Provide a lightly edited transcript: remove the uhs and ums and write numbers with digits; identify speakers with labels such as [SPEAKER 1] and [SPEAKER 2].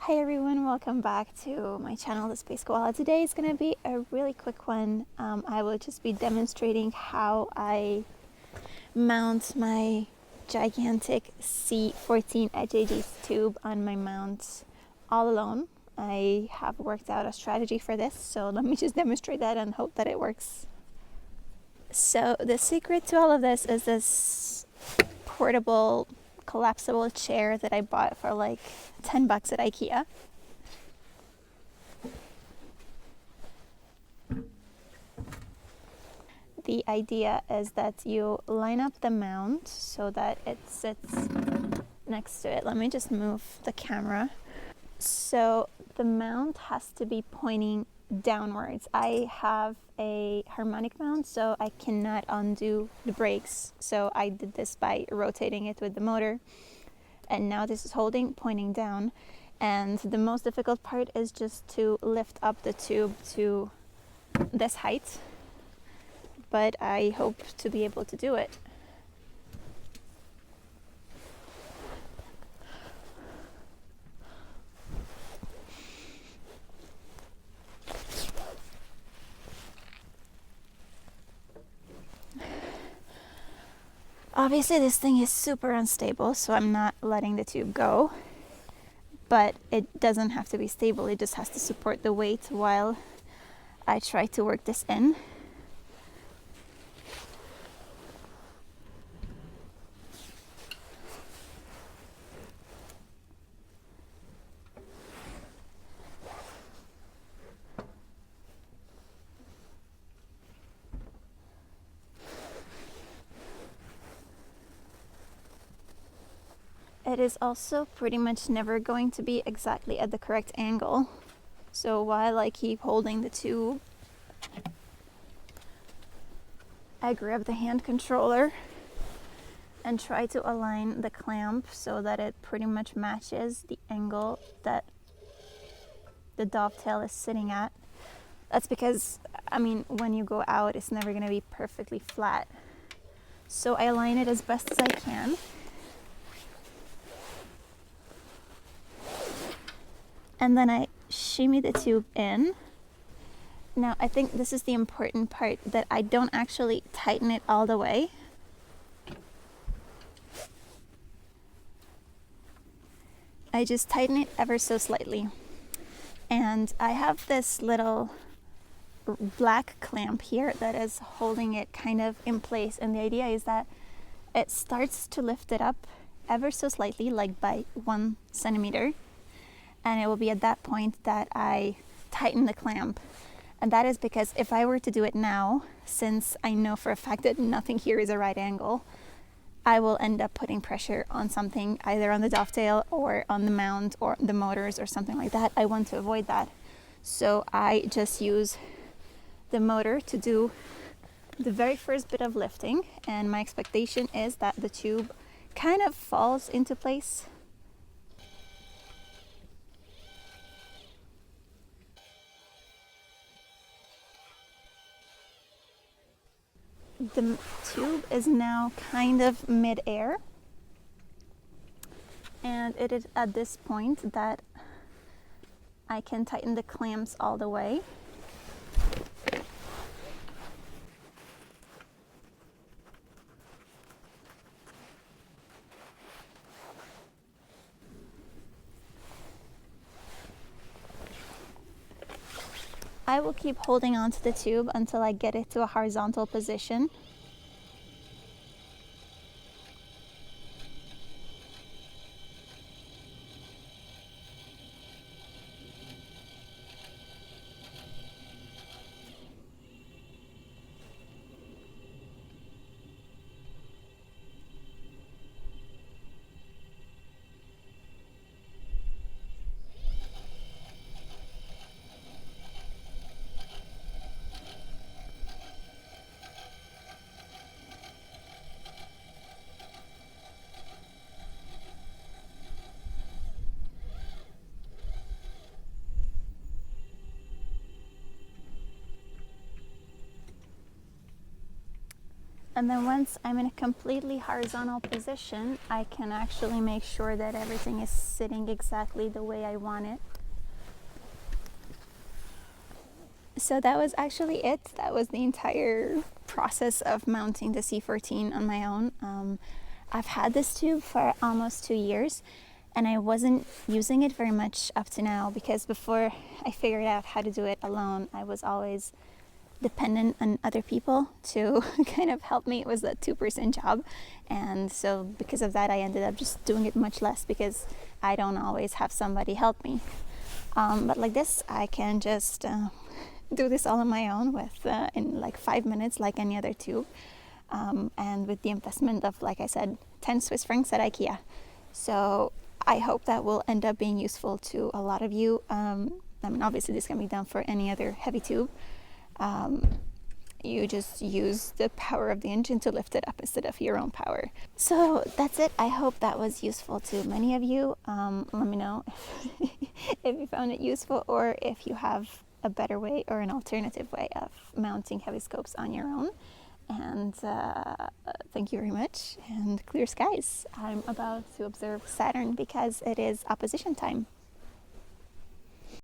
[SPEAKER 1] Hi everyone, welcome back to my channel, The Space Koala. Today is going to be a really quick one. I will just be demonstrating how I mount my gigantic C14 EdgeHD tube on my mount all alone. I have worked out a strategy for this, so let me just demonstrate that and hope that it works. So the secret to all of this is this portable collapsible chair that I bought for like 10 bucks at IKEA. The idea is that you line up the mount so that it sits next to it. Let me just move the camera. So the mount has to be pointing downwards. I have a harmonic mount, so I cannot undo the brakes. So I did this by rotating it with the motor. And now this is pointing down. And the most difficult part is just to lift up the tube to this height. But I hope to be able to do it. Obviously this thing is super unstable, so I'm not letting the tube go, but it doesn't have to be stable, it just has to support the weight while I try to work this in. It is also pretty much never going to be exactly at the correct angle. So while I keep holding the tube, I grab the hand controller and try to align the clamp so that it pretty much matches the angle that the dovetail is sitting at. That's because, when you go out, it's never going to be perfectly flat. So I align it as best as I can. And then I shimmy the tube in. Now I think this is the important part, that I don't actually tighten it all the way. I just tighten it ever so slightly. And I have this little black clamp here that is holding it kind of in place. And the idea is that it starts to lift it up ever so slightly, like by 1 centimeter. And it will be at that point that I tighten the clamp. And that is because if I were to do it now, since I know for a fact that nothing here is a right angle, I will end up putting pressure on something, either on the dovetail or on the mount or the motors or something like that. I want to avoid that. So I just use the motor to do the very first bit of lifting. And my expectation is that the tube kind of falls into place. The tube is now kind of mid-air, and it is at this point that I can tighten the clamps all the way. I will keep holding onto the tube until I get it to a horizontal position. And then once I'm in a completely horizontal position, I can actually make sure that everything is sitting exactly the way I want it. So that was actually it. That was the entire process of mounting the C14 on my own. I've had this tube for almost 2 years, and I wasn't using it very much up to now, because before I figured out how to do it alone, I was always dependent on other people to kind of help me. It was a two-person job, and so because of that I ended up just doing it much less, because I don't always have somebody help me. But like this, I can just do this all on my own with in like 5 minutes, like any other tube, and with the investment of, like I said, 10 Swiss francs at IKEA. So I hope that will end up being useful to a lot of you. I mean, obviously this can be done for any other heavy tube. You just use the power of the engine to lift it up instead of your own power. So that's it. I hope that was useful to many of you. Let me know if you found it useful, or if you have a better way or an alternative way of mounting heavy scopes on your own. And thank you very much, and clear skies. I'm about to observe Saturn because it is opposition time.